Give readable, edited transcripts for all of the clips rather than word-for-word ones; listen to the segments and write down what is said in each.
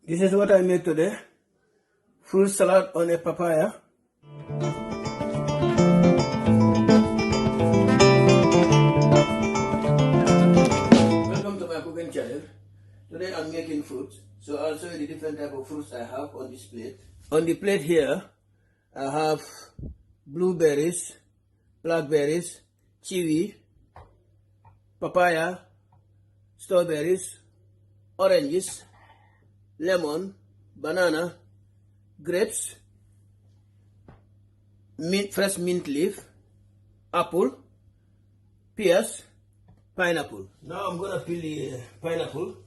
This is what I made today. Fruit salad on a papaya. Welcome to my cooking channel. Today I'm making fruits. So I'll show you the different type of fruits I have on this plate. On the plate here, I have blueberries, blackberries, kiwi, papaya, strawberries, oranges, lemon, banana, grapes, fresh mint leaf, apple, pears, pineapple. Now I'm gonna peel the pineapple.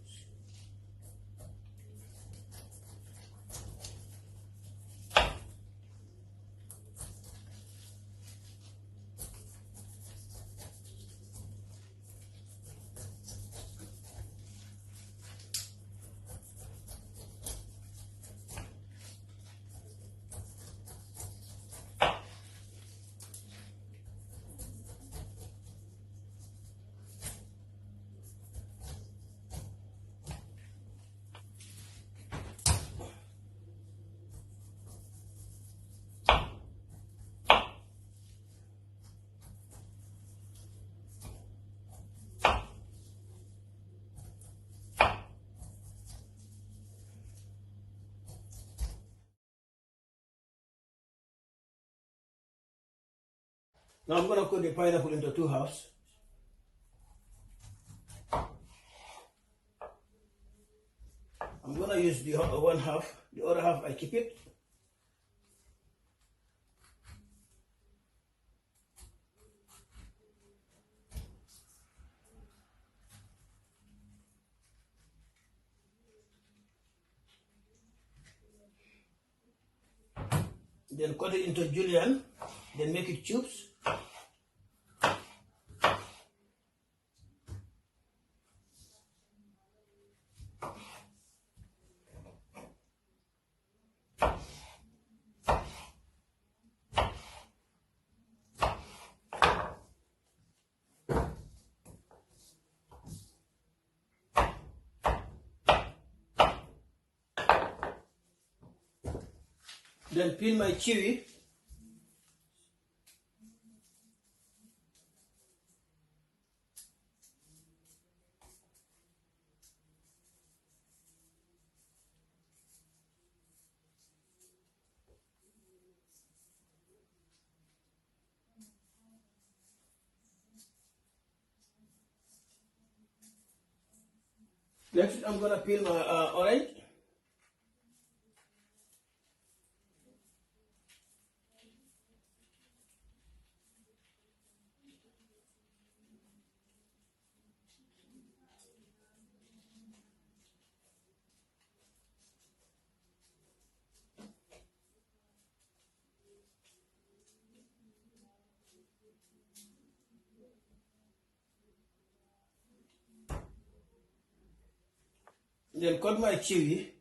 Now I'm gonna cut the pineapple into two halves. I'm gonna use the one half, the other half I keep it. Then cut it into julienne, then make it cubes. Then peel my kiwi. Next, I'm gonna peel my orange. Then cut my kiwi.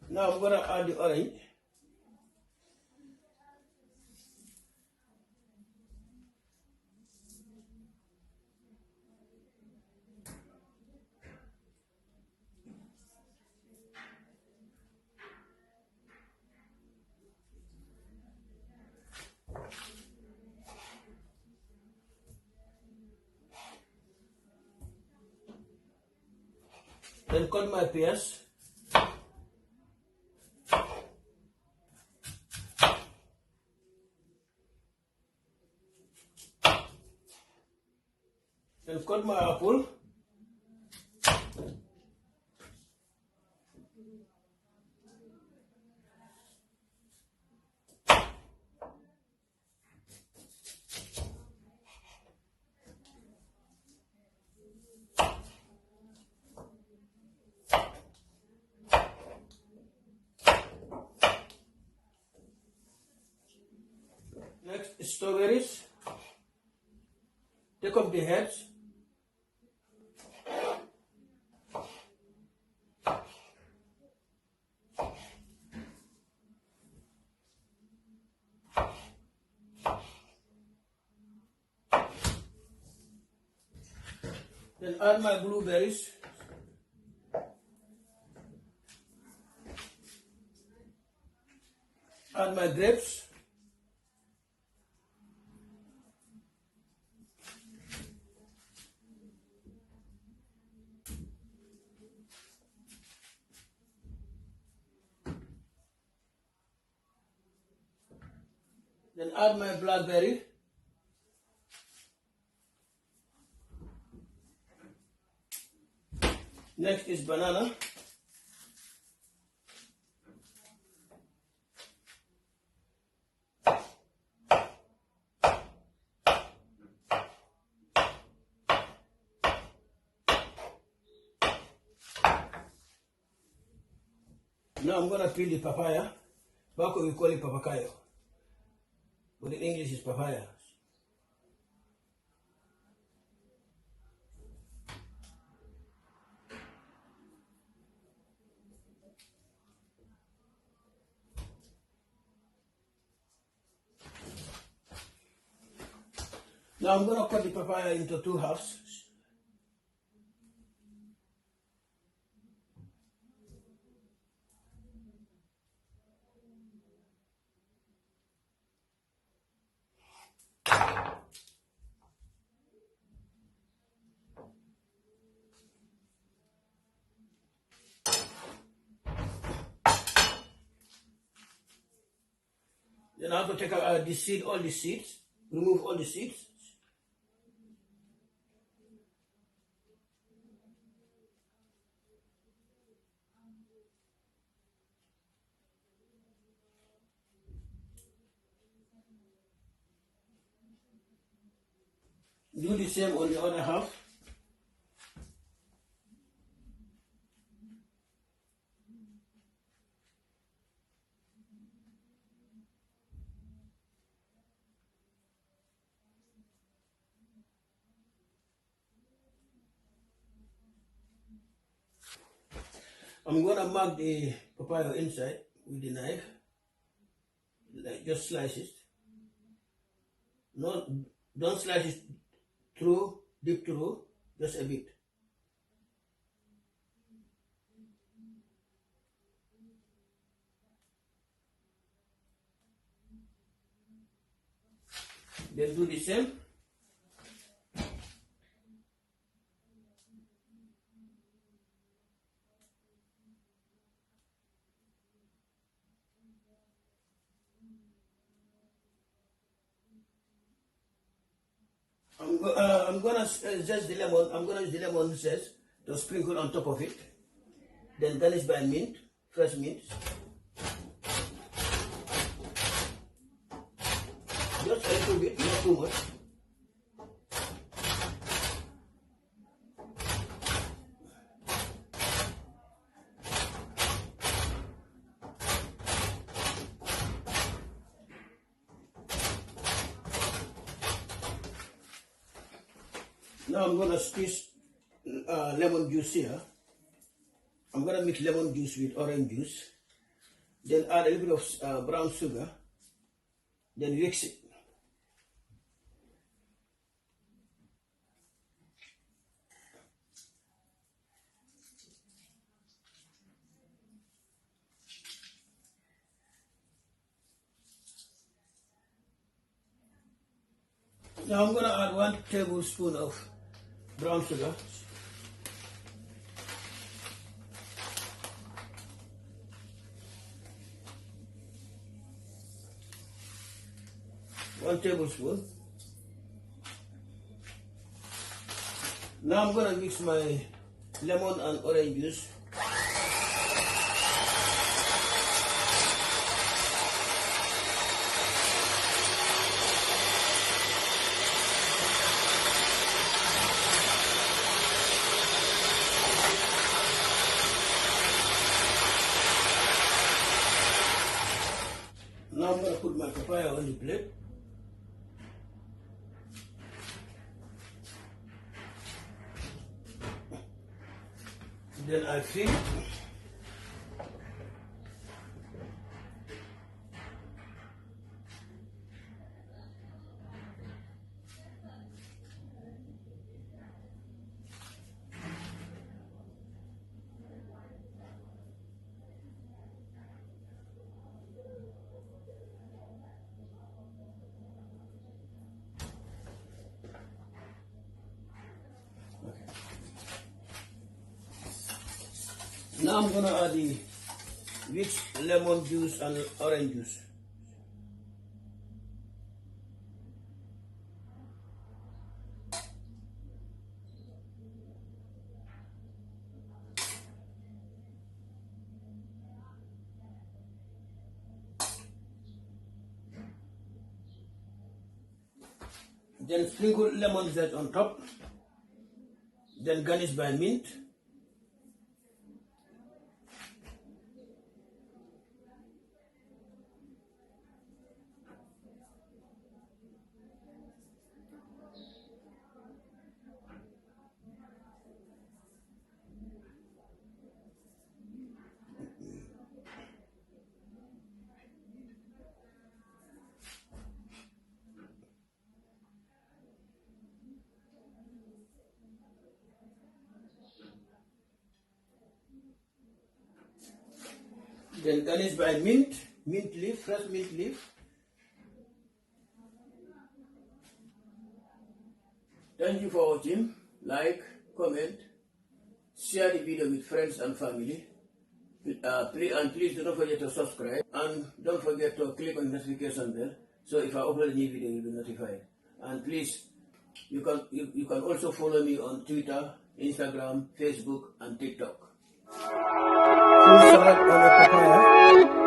Now I'm gonna add the orange. Then cut my pears. Then cut my apple. strawberries. Take off the heads. Then add my blueberries. Add my grapes. Then add my blackberry. Next is banana. Now I'm going to peel the papaya. Back we call it papakayo, but in English is papaya. Now I'm going to cut the papaya into 2 halves. Then I have to take out the seed, all the seeds, remove all the seeds. Do the same on the other half. I'm going to mark the papaya inside with the knife, like just slice it. No, don't slice it through, deep through, just a bit. Then do the same. I'm gonna zest the lemon. I'm gonna use the lemon zest to sprinkle on top of it. Then garnish by mint, fresh mint. Just a little bit, not too much. Now I'm going to squeeze lemon juice here. I'm going to mix lemon juice with orange juice. Then add a little bit of brown sugar. Then mix it. Now I'm going to add 1 tablespoon of brown sugar. One tablespoon. Now I'm going to mix my lemon and orange juice. Now I'm going to put my papaya on the plate. Then I fill. Now I'm gonna add the rich lemon juice and orange juice. Then sprinkle lemon zest on top. Then garnish by mint. Then garnish by mint leaf, fresh mint leaf. Thank you for watching. Like, comment, share the video with friends and family. Please do not forget to subscribe, and don't forget to click on the notification bell, so if I upload a new video you'll be notified. And please, you can also follow me on Twitter, Instagram, Facebook and TikTok. Fruit salad on a papaya.